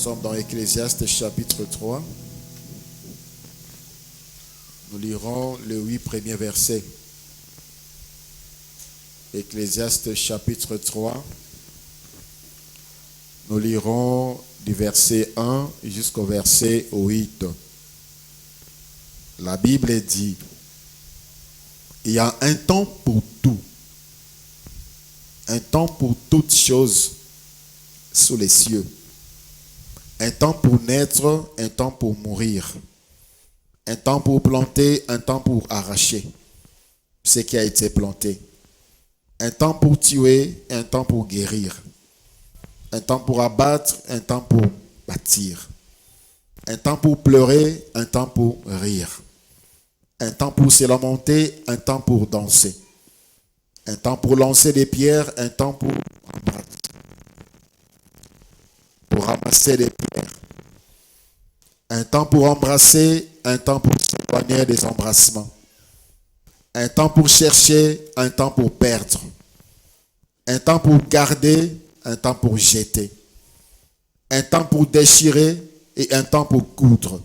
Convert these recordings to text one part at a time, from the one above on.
sommes dans Ecclésiaste chapitre 3. Nous lirons les 8 premiers versets. Ecclésiaste chapitre 3. Nous lirons du verset 1 jusqu'au verset 8. La Bible dit, il y a un temps pour tout. Un temps pour toutes choses sous les cieux. Un temps pour naître, un temps pour mourir. Un temps pour planter, un temps pour arracher ce qui a été planté. Un temps pour tuer, un temps pour guérir. Un temps pour abattre, un temps pour bâtir. Un temps pour pleurer, un temps pour rire. Un temps pour se lamenter, un temps pour danser. Un temps pour lancer des pierres, un temps pour ramasser des pierres. Un temps pour embrasser, un temps pour s'éloigner des embrassements. Un temps pour chercher, un temps pour perdre. Un temps pour garder, un temps pour jeter. Un temps pour déchirer et un temps pour coudre.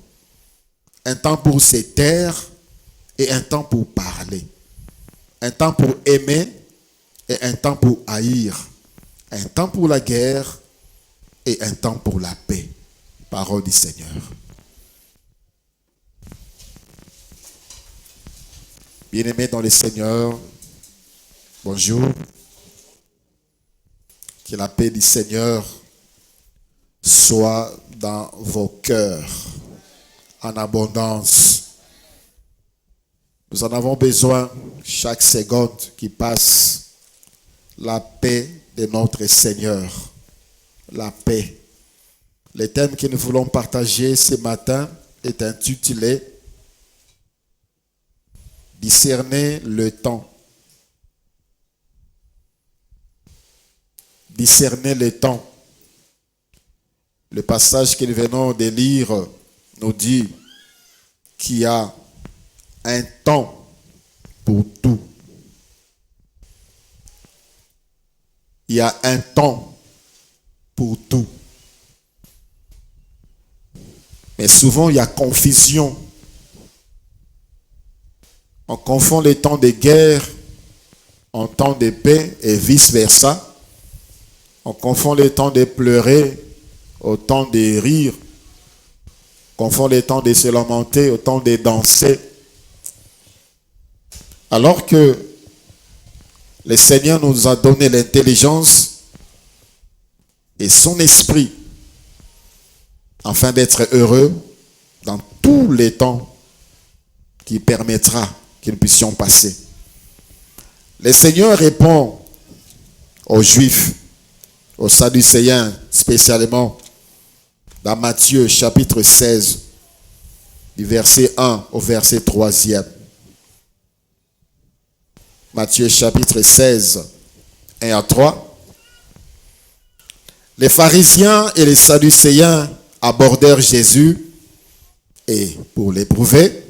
Un temps pour se taire et un temps pour parler. Un temps pour aimer et un temps pour haïr. Un temps pour la guerre et un temps pour la paix. Parole du Seigneur. Bien-aimés dans le Seigneur, bonjour. Que la paix du Seigneur soit dans vos cœurs en abondance. Nous en avons besoin chaque seconde qui passe. La paix de notre Seigneur. La paix. Le thème que nous voulons partager ce matin est intitulé « Discerner le temps ». Discerner le temps. Le passage que nous venons de lire nous dit qu'il y a un temps pour tout. Il y a un temps pour tout. Mais souvent, il y a confusion. On confond les temps de guerre en temps de paix et vice-versa. On confond les temps de pleurer au temps de rire. On confond les temps de se lamenter au temps de danser. Alors que le Seigneur nous a donné l'intelligence et son esprit afin d'être heureux dans tous les temps qui permettra que nous puissions passer. Le Seigneur répond aux Juifs, aux Sadducéens spécialement, dans Matthieu chapitre 16, du verset 1 au verset 3e. Matthieu chapitre 16, 1 à 3. Les pharisiens et les sadducéens abordèrent Jésus et, pour l'éprouver,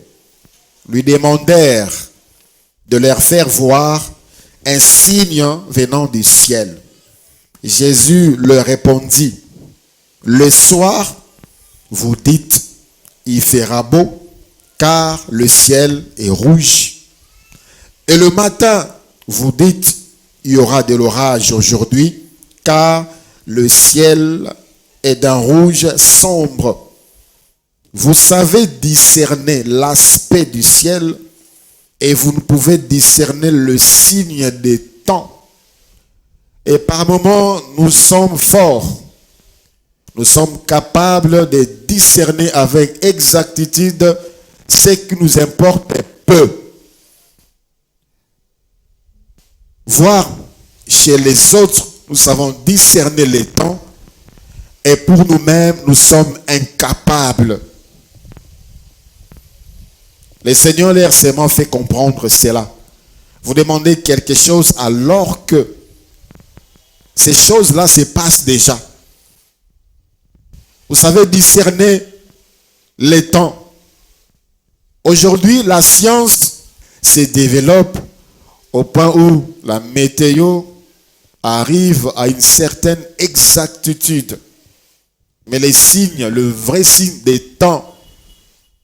lui demandèrent de leur faire voir un signe venant du ciel. Jésus leur répondit, « Le soir, vous dites, il fera beau, car le ciel est rouge. Et le matin, vous dites, il y aura de l'orage aujourd'hui, car le ciel est d'un rouge sombre. Vous savez discerner l'aspect du ciel et vous ne pouvez discerner le signe des temps. Et par moments, nous sommes forts. Nous sommes capables de discerner avec exactitude ce qui nous importe peu. Voir chez les autres, nous savons discerner les temps. Et pour nous-mêmes, nous sommes incapables. Le Seigneur leur seulement fait comprendre cela. Vous demandez quelque chose alors que ces choses-là se passent déjà. Vous savez discerner les temps. Aujourd'hui, la science se développe au point où la météo arrive à une certaine exactitude. mais les signes, le vrai signe des temps.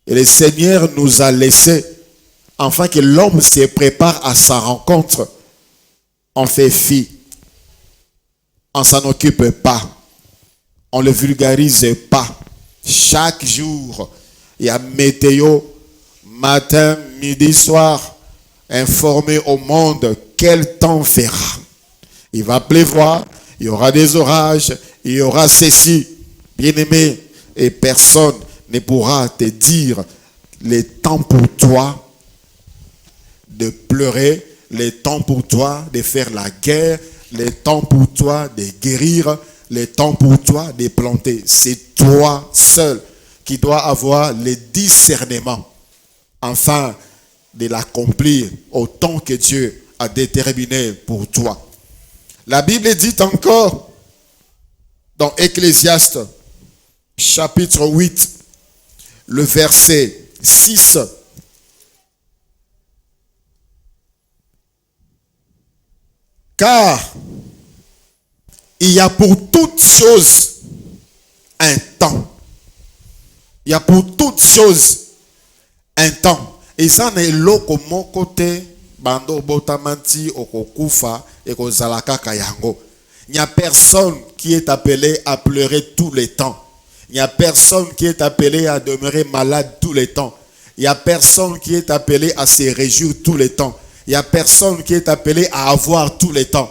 Et le Seigneur nous a laissé, afin que l'homme se prépare à sa rencontre. On fait fi. On ne s'en occupe pas. On ne le vulgarise pas. Chaque jour, il y a météo, matin, midi, soir, informer au monde quel temps fera. Il va pleuvoir, il y aura des orages, il y aura ceci. Bien-aimé, et personne ne pourra te dire le temps pour toi de pleurer, le temps pour toi de faire la guerre, le temps pour toi de guérir, le temps pour toi de planter. C'est toi seul qui dois avoir le discernement afin de l'accomplir au temps que Dieu a déterminé pour toi. La Bible dit encore dans Ecclésiaste chapitre 8, le verset 6. Car il y a pour toutes choses un temps. Il y a pour toutes choses un temps. Et ça n'est l'autre mon côté, bando botamanti okokufa et kozalaka kayango. Il n'y a personne qui est appelé à pleurer tous les temps. Il n'y a personne qui est appelé à demeurer malade tous les temps. Il n'y a personne qui est appelé à se réjouir tous les temps. Il n'y a personne qui est appelé à avoir tous les temps.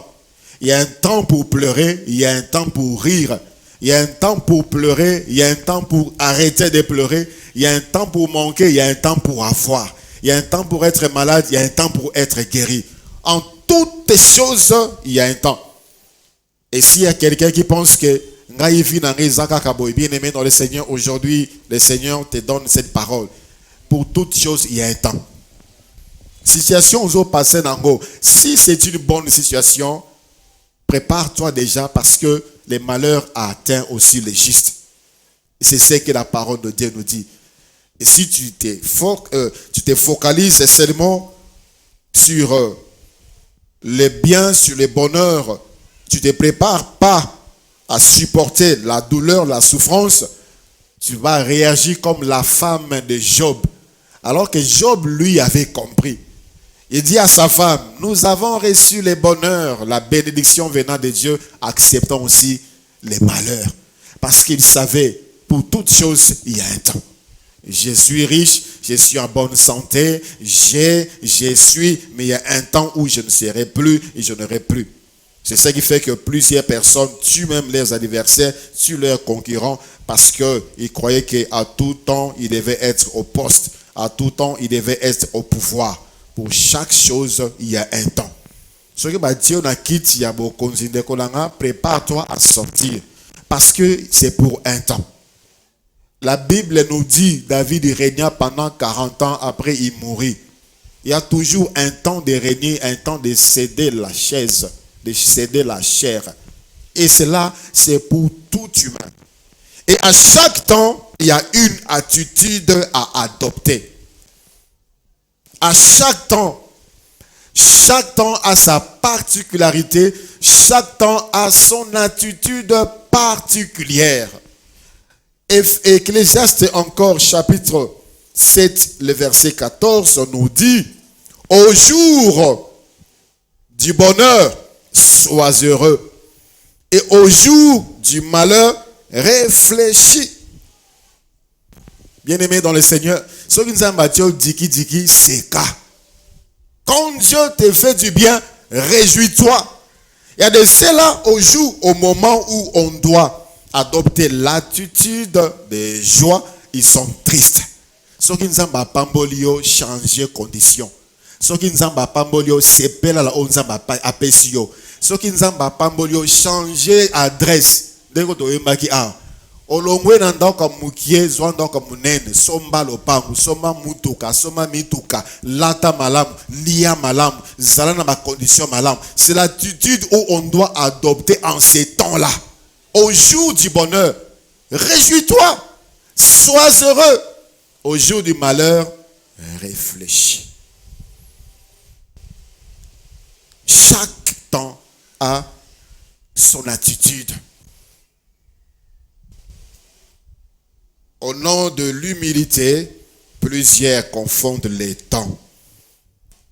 Il y a un temps pour pleurer, il y a un temps pour rire. Il y a un temps pour pleurer, il y a un temps pour arrêter de pleurer. Il y a un temps pour manquer, il y a un temps pour avoir. Il y a un temps pour être malade, il y a un temps pour être guéri. En toutes choses, il y a un temps. Et s'il y a quelqu'un qui pense que bien aimé dans le Seigneur, aujourd'hui, le Seigneur te donne cette parole. Pour toutes choses, il y a un temps. Situation au passé nango. Si c'est une bonne situation, prépare-toi déjà parce que les malheurs a atteint aussi les justes. C'est ce que la parole de Dieu nous dit. Et si tu te focalises seulement sur les biens, sur les bonheurs, tu ne te prépares pas à supporter la douleur, la souffrance, tu vas réagir comme la femme de Job. Alors que Job, lui, avait compris. Il dit à sa femme, nous avons reçu les bonheurs, la bénédiction venant de Dieu, acceptons aussi les malheurs. Parce qu'il savait, pour toutes choses, il y a un temps. Je suis riche, je suis en bonne santé, je suis, mais il y a un temps où je ne serai plus et je n'aurai plus. C'est ça qui fait que plusieurs personnes tuent même leurs adversaires, tuent leurs concurrents, parce qu'ils croyaient qu'à tout temps, ils devaient être au poste. À tout temps, ils devaient être au pouvoir. Pour chaque chose, il y a un temps. Ce que Dieu n'a quitté, prépare-toi à sortir. Parce que c'est pour un temps. La Bible nous dit, David régna pendant 40 ans, après il mourit. Il y a toujours un temps de régner, un temps de céder la chaise, de céder la chair. Et cela, c'est pour tout humain. Et à chaque temps, il y a une attitude à adopter. À chaque temps a sa particularité, chaque temps a son attitude particulière. Ecclésiaste encore chapitre 7, le verset 14 nous dit, au jour du bonheur, sois heureux, et au jour du malheur, réfléchis. Bien-aimé dans le Seigneur, ce qui nous a battu, diki, c'est cas. Quand Dieu te fait du bien, réjouis-toi. Il y a de cela au jour, au moment où on doit adopter l'attitude de joie, ils sont tristes. Ce qui nous a pambolio changer condition. Ce qui nous a pambolio sepel la on a apesio. Ce qui nous a pambolio changer adresse. Dès que tu es maquillé, olongwe na ndako mukie zwa ndako munene somba lopangu soma mutuka soma mituka lata malamu lia malamu zala na ma condition malamu. C'est l'attitude où on doit adopter en ces temps-là. Au jour du bonheur, réjouis-toi, sois heureux. Au jour du malheur, réfléchis. Chaque temps a son attitude. Au nom de l'humilité, plusieurs confondent les temps.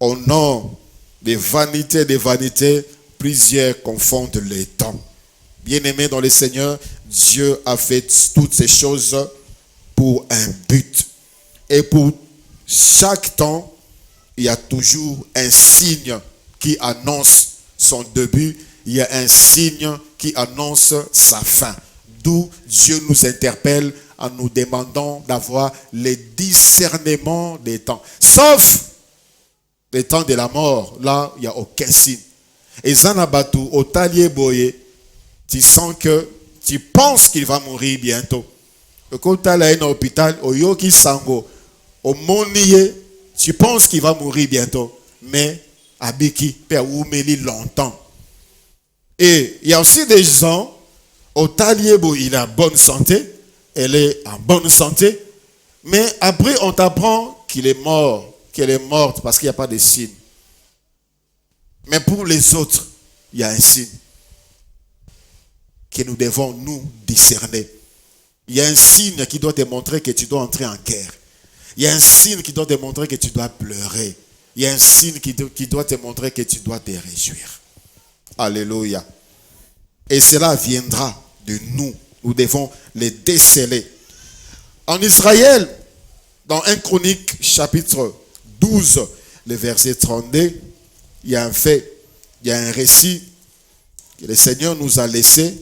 Au nom des vanités, plusieurs confondent les temps. Bien-aimés dans le Seigneur, Dieu a fait toutes ces choses pour un but. Et pour chaque temps, il y a toujours un signe qui annonce son début. Il y a un signe qui annonce sa fin. D'où Dieu nous interpelle en nous demandant d'avoir les discernements des temps. Sauf les temps de la mort, là, il n'y a aucun signe. Et Zanabatu, au talier boye, tu sens que tu penses qu'il va mourir bientôt. Quand tu es à l'hôpital, au Yoki Sango, au Moniye, tu penses qu'il va mourir bientôt. Mais Abiki, Père Oumeli longtemps. Et il y a aussi des gens, au Taliebo, il a bonne santé, elle est en bonne santé, mais après on t'apprend qu'il est mort, qu'elle est morte parce qu'il n'y a pas de signe. Mais pour les autres, il y a un signe que nous devons nous discerner. Il y a un signe qui doit te montrer que tu dois entrer en guerre. Il y a un signe qui doit te montrer que tu dois pleurer. Il y a un signe qui doit te montrer que tu dois te réjouir. Alléluia. Et cela viendra de nous. Nous devons les déceler. En Israël, dans 1 Chronique, chapitre 12, le verset 32, il y a un fait, il y a un récit que le Seigneur nous a laissé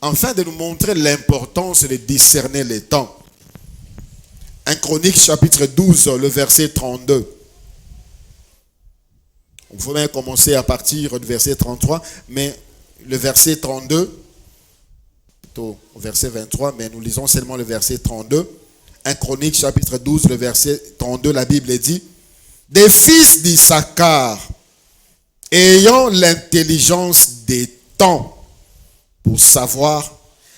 afin de nous montrer l'importance de discerner les temps. 1 Chronique, chapitre 12, le verset 32. On pourrait commencer à partir du verset 33, mais le verset 32, plutôt au verset 23, mais nous lisons seulement le verset 32. 1 Chronique, chapitre 12, le verset 32, la Bible dit, « Des fils d'Issachar, ayant l'intelligence des temps pour savoir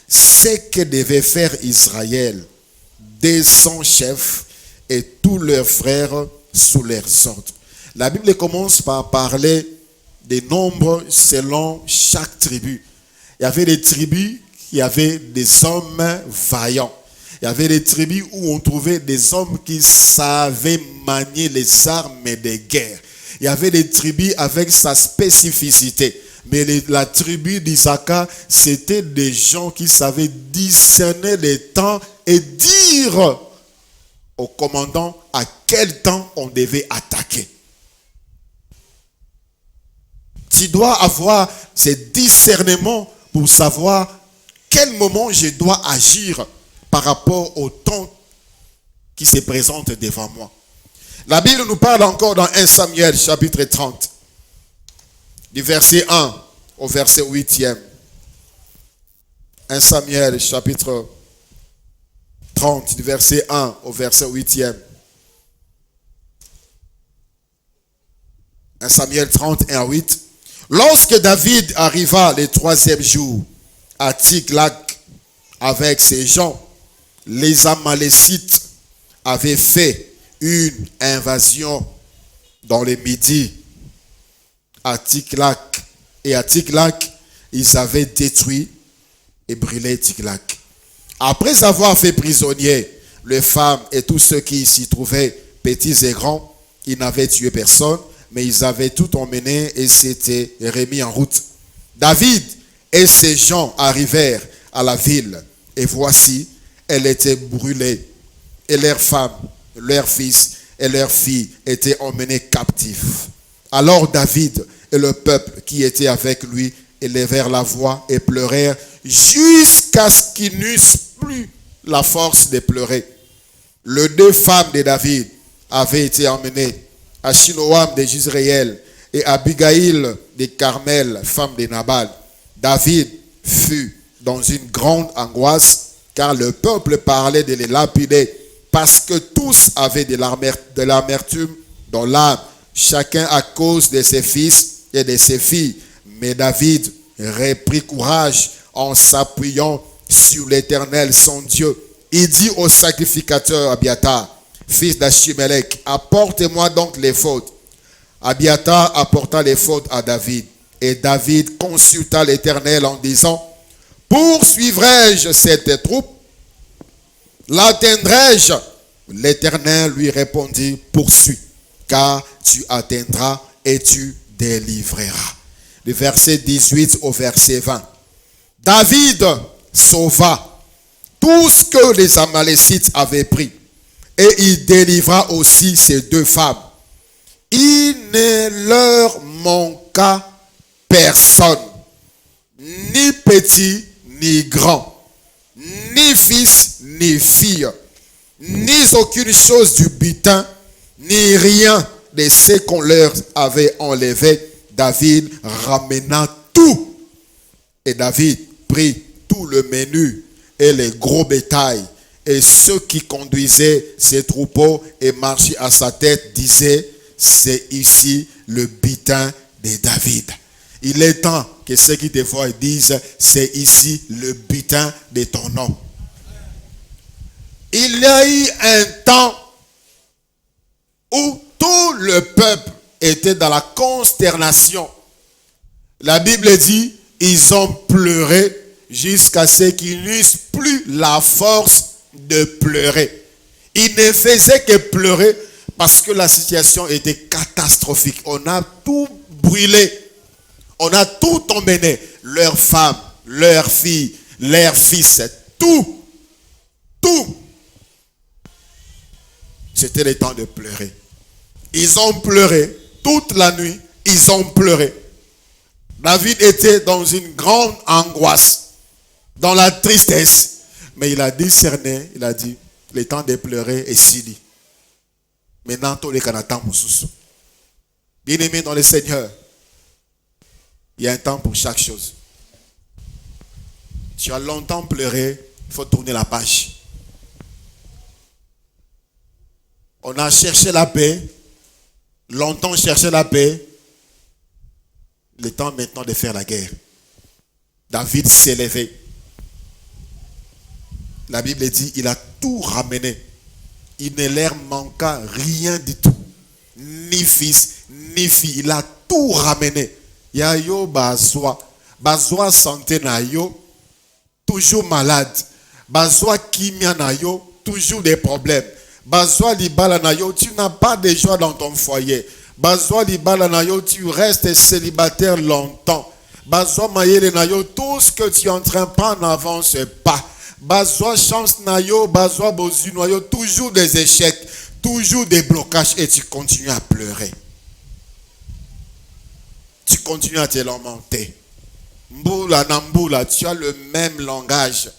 ce que devait faire Israël, des 100 chefs et tous leurs frères sous leurs ordres. » La Bible commence par parler des nombres selon chaque tribu. Il y avait des tribus qui avaient des hommes vaillants. Il y avait des tribus où on trouvait des hommes qui savaient manier les armes de guerre. Il y avait des tribus avec sa spécificité. Mais la tribu d'Isaacar, c'était des gens qui savaient discerner les temps et dire au commandant à quel temps on devait attaquer. Tu dois avoir ce discernement pour savoir quel moment je dois agir par rapport au temps qui se présente devant moi. La Bible nous parle encore dans 1 Samuel chapitre 30, du verset 1 au verset 8e. 1 Samuel chapitre 30, du verset 1 au verset 8e. 1 Samuel 30, 1 à 8. Lorsque David arriva le 3e jour à Tziklag avec ses gens, les Amalécites avaient fait une invasion dans le Midi à Tziklag. Et à Tziklag, ils avaient détruit et brûlé Tziklag. Après avoir fait prisonniers les femmes et tous ceux qui s'y trouvaient, petits et grands, ils n'avaient tué personne, mais ils avaient tout emmené et s'étaient remis en route. David et ses gens arrivèrent à la ville, et voici, elle était brûlée, et leurs femmes, leurs fils et leurs filles étaient emmenés captifs. Alors David et le peuple qui était avec lui élevèrent la voix et pleurèrent jusqu'à ce qu'ils n'eussent plus la force de pleurer. Les 2 femmes de David avaient été emmenées, Achinoam de Jisraël et Abigail de Carmel, femme de Nabal. David fut dans une grande angoisse car le peuple parlait de les lapider parce que tous avaient de l'amertume dans l'âme, chacun à cause de ses fils et de ses filles. Mais David reprit courage en s'appuyant sur l'Éternel son Dieu. Il dit au sacrificateur Abiatar, fils d'Achimelech, apportez-moi donc les fautes. Abiatar apporta les fautes à David. Et David consulta l'Éternel en disant, poursuivrai-je cette troupe? L'atteindrai-je? L'Éternel lui répondit, poursuis, car tu atteindras et tu délivreras. Du verset 18 au verset 20. David sauva tout ce que les Amalécites avaient pris, et il délivra aussi ses 2 femmes. Il ne leur manqua personne, ni petit ni grand, ni fils ni fille, ni aucune chose du butin, ni rien de ce qu'on leur avait enlevé. David ramena tout. Et David prit tout le menu et les gros bétails. Et ceux qui conduisaient ses troupeaux et marchaient à sa tête disaient, c'est ici le butin de David. Il est temps que ceux qui te voient disent, c'est ici le butin de ton nom. Il y a eu un temps où tout le peuple était dans la consternation. La Bible dit, ils ont pleuré jusqu'à ce qu'ils n'eussent plus la force de pleurer. Ils ne faisaient que pleurer parce que la situation était catastrophique. On a tout brûlé. On a tout emmené. Leurs femmes, leurs filles, leurs fils, tout. Tout. C'était le temps de pleurer. Ils ont pleuré toute la nuit. Ils ont pleuré. David était dans une grande angoisse, dans la tristesse. Mais il a discerné, il a dit, le temps de pleurer est fini. Maintenant, tous les Canadiens moussous. Bien-aimés dans le Seigneur, il y a un temps pour chaque chose. Tu as longtemps pleuré, il faut tourner la page. On a cherché la paix, longtemps cherché la paix. Le temps maintenant de faire la guerre. David s'est levé. La Bible dit, il a tout ramené. Il ne leur manqua rien du tout. Ni fils, ni fille. Il a tout ramené. Ya yo bazwa. Bazwa santé na yo. Toujours malade. Bazwa kimia na yo. Toujours des problèmes. Bazwa libala na yo. Tu n'as pas de joie dans ton foyer. Bazwa libala na yo. Tu restes célibataire longtemps. Bazwa mayele na yo. Tout ce que tu es en train de prendre n'avance pas. Bazwa chance na yo, bazwa bozu na yo, toujours des échecs, toujours des blocages et tu continues à pleurer. Tu continues à te lamenter. Mboula na mboula, tu as le même langage.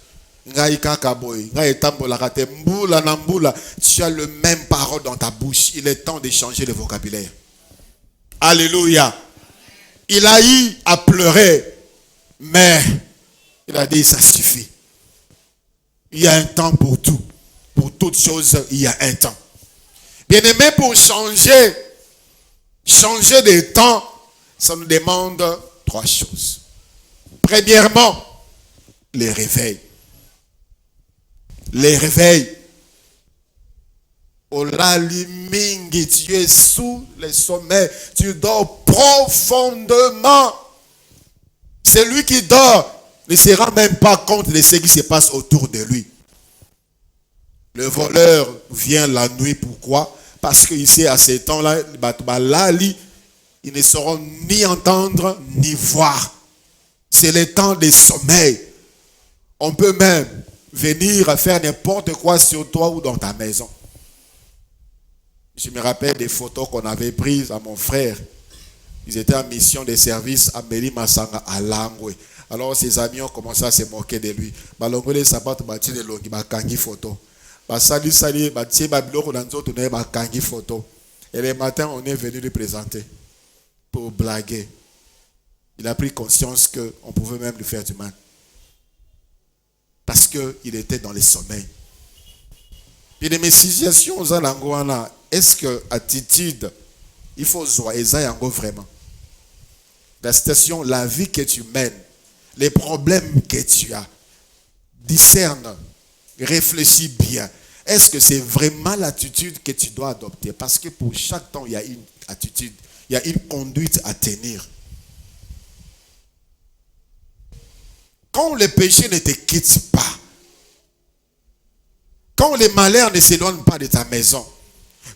Ngai kakaboy, ngai tambola kate, mboula na mboula, tu as le même parole dans ta bouche. Il est temps de changer le vocabulaire. Alléluia. Il a eu à pleurer, mais il a dit ça suffit. Il y a un temps pour tout. Pour toute chose, il y a un temps. Bien-aimé, pour changer de temps, ça nous demande 3 choses. Premièrement, les réveils. Les réveils. Olalimingi, tu es sous les sommets. Tu dors profondément. Celui qui dort ne se rend même pas compte de ce qui se passe autour de lui. Le voleur vient la nuit. Pourquoi? Parce qu'ici, à ces temps-là, ils ne sauront ni entendre, ni voir. C'est le temps de sommeil. On peut même venir faire n'importe quoi sur toi ou dans ta maison. Je me rappelle des photos qu'on avait prises à mon frère. Ils étaient en mission de service à Meli Masanga à Langwe. Alors ses amis ont commencé à se moquer de lui. Balongole sabat bati de longi bakangi photo. Basali sali bati babiloko nanzo tourner bakangi photo. Et le matin on est venu lui présenter pour blaguer. Il a pris conscience que on pouvait même lui faire du mal. Parce que il était dans le sommeil. Puis les situations aux alangoana, est-ce que attitude il faut joie yango vraiment. La situation, la vie que tu mènes, les problèmes que tu as, discerne, réfléchis bien. Est-ce que c'est vraiment l'attitude que tu dois adopter? Parce que pour chaque temps, il y a une attitude, il y a une conduite à tenir. Quand le péché ne te quitte pas, quand Quand les malheurs ne s'éloignent pas de ta maison,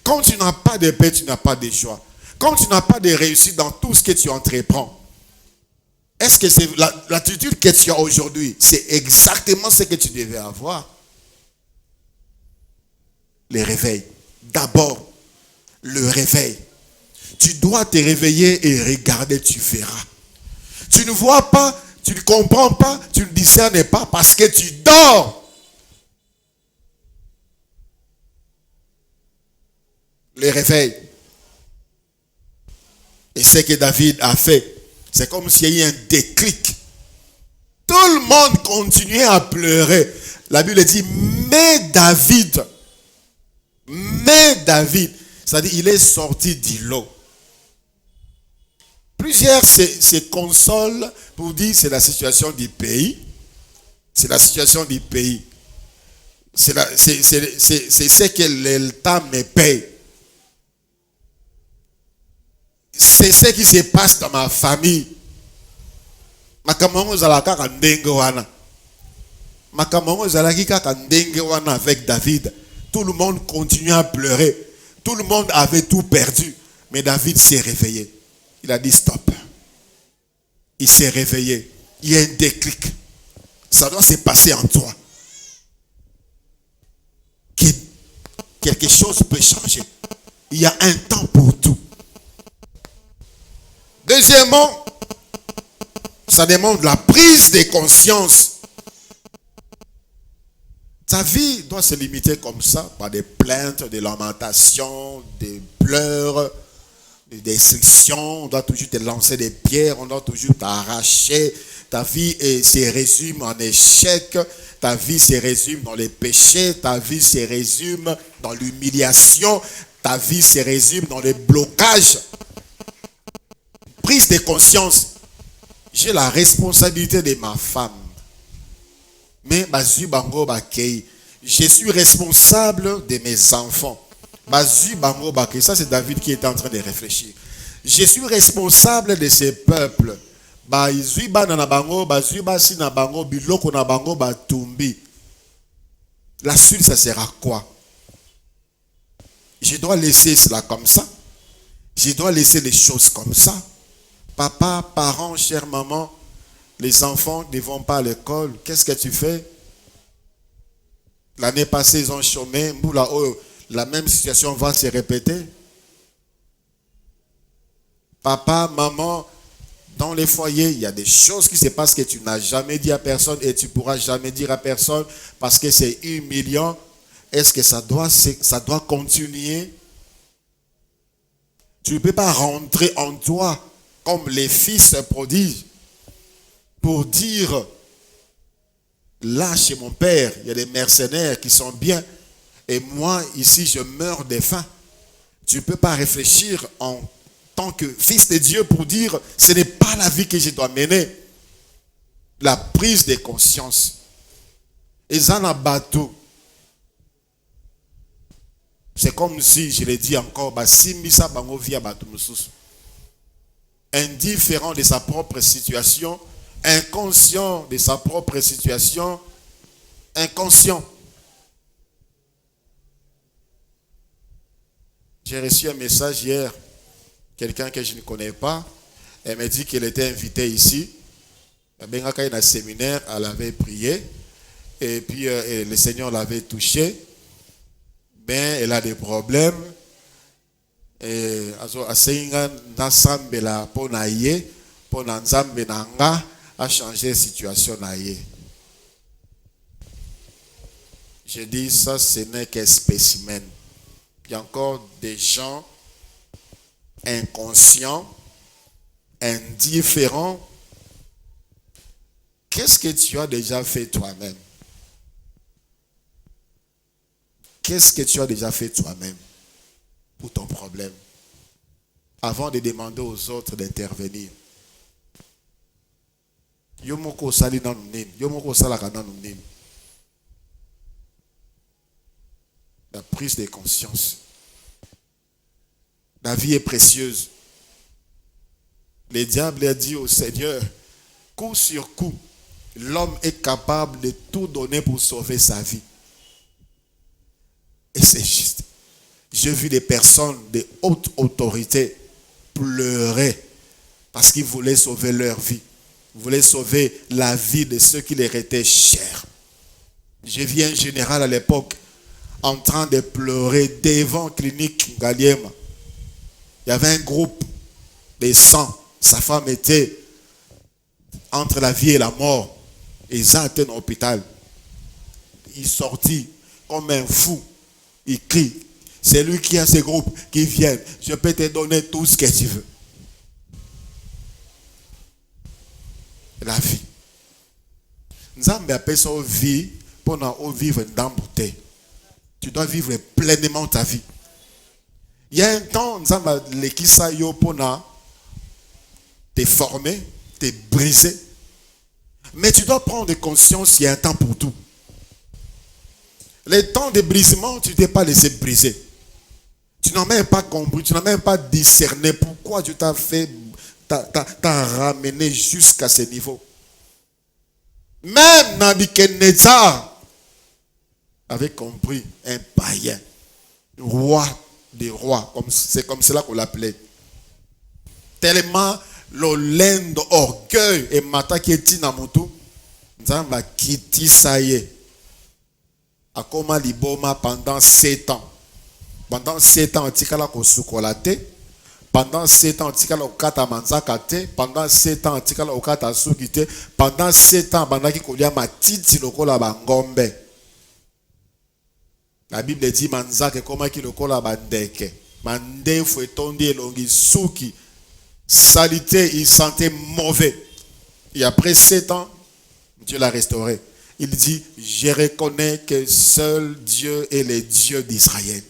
quand tu n'as pas de paix, tu n'as pas de joie, quand tu n'as pas de réussite dans tout ce que tu entreprends, est-ce que c'est l'attitude que tu as aujourd'hui, c'est exactement ce que tu devais avoir? Le réveil. D'abord, le réveil. Tu dois te réveiller et regarder, tu verras. Tu ne vois pas, tu ne comprends pas, tu ne discernes pas parce que tu dors. Le réveil. Et ce que David a fait, c'est comme s'il y a eu un déclic. Tout le monde continuait à pleurer. La Bible dit, mais David, c'est-à-dire il est sorti du lot. Plusieurs se consolent pour dire c'est la situation du pays. C'est la situation du pays. C'est ce que l'État me paye. C'est ce qui se passe dans ma famille. Makamongo zalaka kandenge wana. Makamongo zalaki kaka ndenge wana avec David. Tout le monde continuait à pleurer. Tout le monde avait tout perdu. Mais David s'est réveillé. Il a dit stop. Il s'est réveillé. Il y a un déclic. Ça doit se passer en toi. Quelque chose peut changer. Il y a un temps pour tout. Deuxièmement, ça demande la prise de conscience. Ta vie doit se limiter comme ça, par des plaintes, des lamentations, des pleurs, des destructions. On doit toujours te lancer des pierres, on doit toujours t'arracher. Ta vie se résume en échec, ta vie se résume dans les péchés, ta vie se résume dans l'humiliation, ta vie se résume dans les blocages. Prise de conscience. J'ai la responsabilité de ma femme. Mais je suis responsable de mes enfants. Ça c'est David qui est en train de réfléchir. Je suis responsable de ces peuples. La suite, ça sera quoi? Je dois laisser cela comme ça. Je dois laisser les choses comme ça. Papa, parents, chère maman, les enfants ne vont pas à l'école. Qu'est-ce que tu fais? L'année passée, ils ont chômé. La même situation va se répéter. Papa, maman, dans les foyers, il y a des choses qui se passent que tu n'as jamais dit à personne et tu ne pourras jamais dire à personne parce que c'est humiliant. Est-ce que ça doit continuer? Tu ne peux pas rentrer en toi comme les fils prodiges pour dire, là chez mon père, il y a des mercenaires qui sont bien et moi ici je meurs de faim. Tu ne peux pas réfléchir en tant que fils de Dieu pour dire, ce n'est pas la vie que je dois mener. La prise de conscience. Et ça n'a pas tout. C'est comme si, je l'ai dit encore, indifférent de sa propre situation, inconscient de sa propre situation, inconscient. J'ai reçu un message hier, quelqu'un que je ne connais pas, elle m'a dit qu'elle était invitée ici. Elle a un séminaire, elle avait prié, et puis le Seigneur l'avait touché. Mais elle a des problèmes. Et a changé la situation. Je dis ça, ce n'est qu'un spécimen. Il y a encore des gens inconscients, indifférents. Qu'est-ce que tu as déjà fait toi-même? Qu'est-ce que tu as déjà fait toi-même pour ton problème avant de demander aux autres d'intervenir? La prise de conscience. La vie est précieuse. Le diable a dit au Seigneur, coup sur coup, l'homme est capable de tout donner pour sauver sa vie. Et c'est juste. J'ai vu des personnes de haute autorité pleurer parce qu'ils voulaient sauver leur vie. Ils voulaient sauver la vie de ceux qui leur étaient chers. J'ai vu un général à l'époque en train de pleurer devant la clinique Ngaliema. Il y avait un groupe de 100. Sa femme était entre la vie et la mort. Ils étaient dans l'hôpital. Il sortit comme un fou. Il crie. C'est lui qui a ce groupe qui vient. Je peux te donner tout ce que tu veux. La vie. Nzambe appelle ça vie pour vivre dans la beauté. Tu dois vivre pleinement ta vie. Il y a un temps, Nzambe l'ékisa yo pour te former, te briser. Mais tu dois prendre conscience qu'il y a un temps pour tout. Le temps de brisement, tu ne t'es pas laissé briser. Tu n'as même pas compris, tu n'as même pas discerné pourquoi tu t'as fait, t'as ramené jusqu'à ce niveau. Même Nabuchodonosor avait compris, un païen, roi des rois, c'est comme cela qu'on l'appelait. Tellement l'olène d'orgueil et mata qui est inamutu, Nzamba kiti saye. Akoma liboma pendant 7 ans. Pendant 7 ans, tikala ko sukolate. Pendant 7 ans, tikala okata manzakate. Pendant 7 ans, tikala okata sukite. Pendant 7 ans, bandaki kolia matiti lokola bangombe. La Bible dit manzake komaki lokola bandeke. Mandefu etondi elongi suki. Salité, il sentait mauvais. Et après 7 ans, Dieu l'a restauré. Il dit, je reconnais que seul Dieu est le Dieu d'Israël.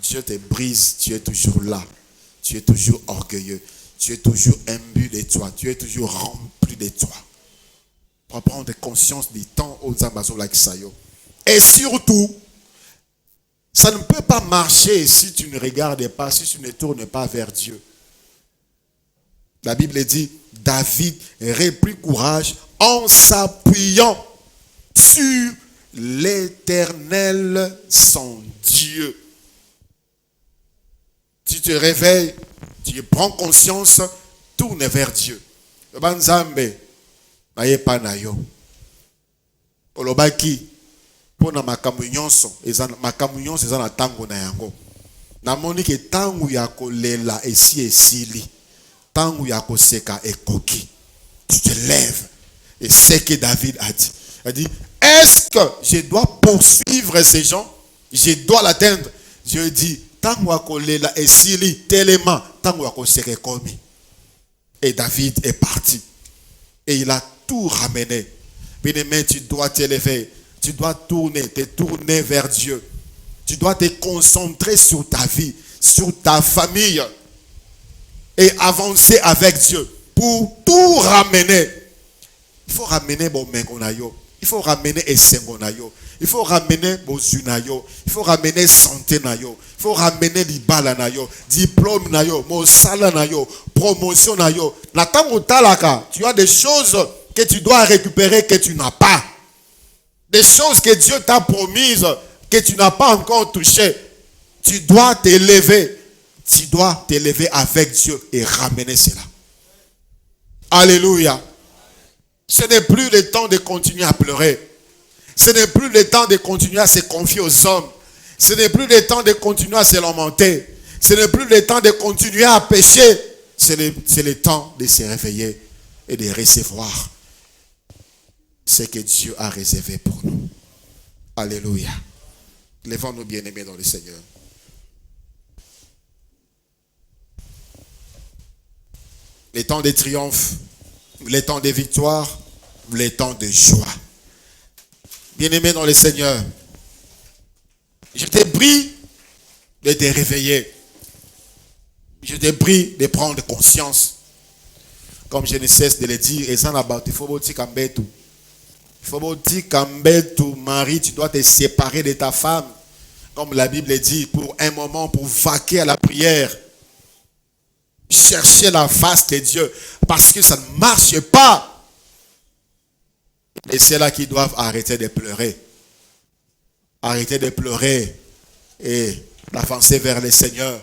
Dieu te brise, tu es toujours là. Tu es toujours orgueilleux. Tu es toujours imbu de toi. Tu es toujours rempli de toi. Pour prendre conscience du temps aux ambassades la Kisayo. Et surtout, ça ne peut pas marcher si tu ne regardes pas, si tu ne tournes pas vers Dieu. La Bible dit, David reprit courage en s'appuyant sur l'Éternel, son Dieu. Tu te réveilles, tu prends conscience, tourne vers Dieu. Le banzambe, naye pa na yo. Olobaki, pona makambo nyonso, makambo nyonso eza na tango na yango. Namoni ke tango ya kolela esi esili. Tango ya koseka ekoki. Tu te lèves. Et c'est que David a dit. Il a dit, est-ce que je dois poursuivre ces gens? Je dois l'atteindre. Dieu dit, tango ya kolela esili tellement, tango ya koseka ekomi. Et David est parti. Et il a tout ramené. Bien-aimé, tu dois t'élever. Tu dois te tourner vers Dieu. Tu dois te concentrer sur ta vie, sur ta famille. Et avancer avec Dieu pour tout ramener. Il faut ramener bon mengonayo. Il faut ramener essengonayo. Il faut ramener bozunayo. Il faut ramener santé nayo. Il faut ramener libala nayo, diplôme nayo, mosala nayo, promotion nayo. Natango talaka, tu as des choses que tu dois récupérer que tu n'as pas. Des choses que Dieu t'a promises que tu n'as pas encore touchées. Tu dois t'élever. Tu dois t'élever avec Dieu et ramener cela. Alléluia. Ce n'est plus le temps de continuer à pleurer. Ce n'est plus le temps de continuer à se confier aux hommes. Ce n'est plus le temps de continuer à se lamenter. Ce n'est plus le temps de continuer à pécher. C'est le temps de se réveiller et de recevoir ce que Dieu a réservé pour nous. Alléluia. Lèvons-nous bien-aimés dans le Seigneur. Les temps de triomphe, les temps de victoire, les temps de joie. Bien-aimés dans le Seigneur, je te prie de te réveiller. Je te prie de prendre conscience. Comme je ne cesse de le dire, il faut que Marie, tu dois te séparer de ta femme. Comme la Bible dit, pour un moment, pour vaquer à la prière. Chercher la face de Dieu. Parce que ça ne marche pas. Et c'est là qu'ils doivent arrêter de pleurer. Arrêter de pleurer et d'avancer vers le Seigneur.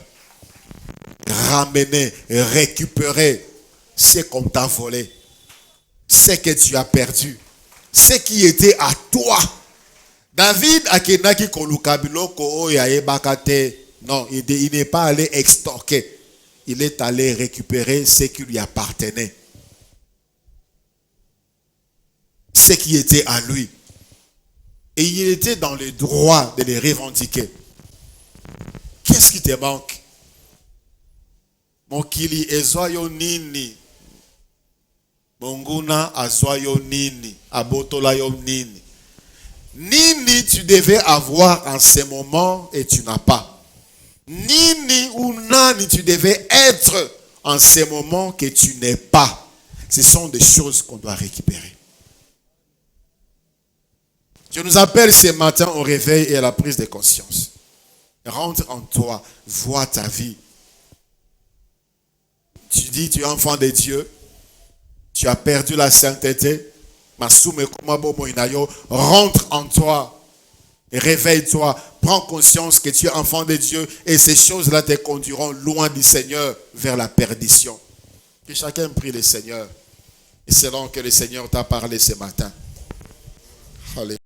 Ramener, récupérer ce qu'on t'a volé. Ce que tu as perdu. Ce qui était à toi. David akenaki kolukabiloko oyaye bakate. Non, il n'est pas allé extorquer. Il est allé récupérer ce qui lui appartenait. Ce qui était à lui. Et il était dans le droit de les revendiquer. Qu'est-ce qui te manque? Mokili ezwayo nini? Monguna azwayo nini? Abotola yo nini? Nini tu devais avoir en ce moment et tu n'as pas. Nini ou nani tu devais être en ce moment que tu n'es pas. Ce sont des choses qu'on doit récupérer. Je nous appelle ce matin au réveil et à la prise de conscience. Rentre en toi, vois ta vie. Tu dis, tu es enfant de Dieu. Tu as perdu la sainteté. Rentre en toi. Réveille-toi. Prends conscience que tu es enfant de Dieu. Et ces choses-là te conduiront loin du Seigneur vers la perdition. Que chacun prie le Seigneur. Et selon que le Seigneur t'a parlé ce matin. Alléluia.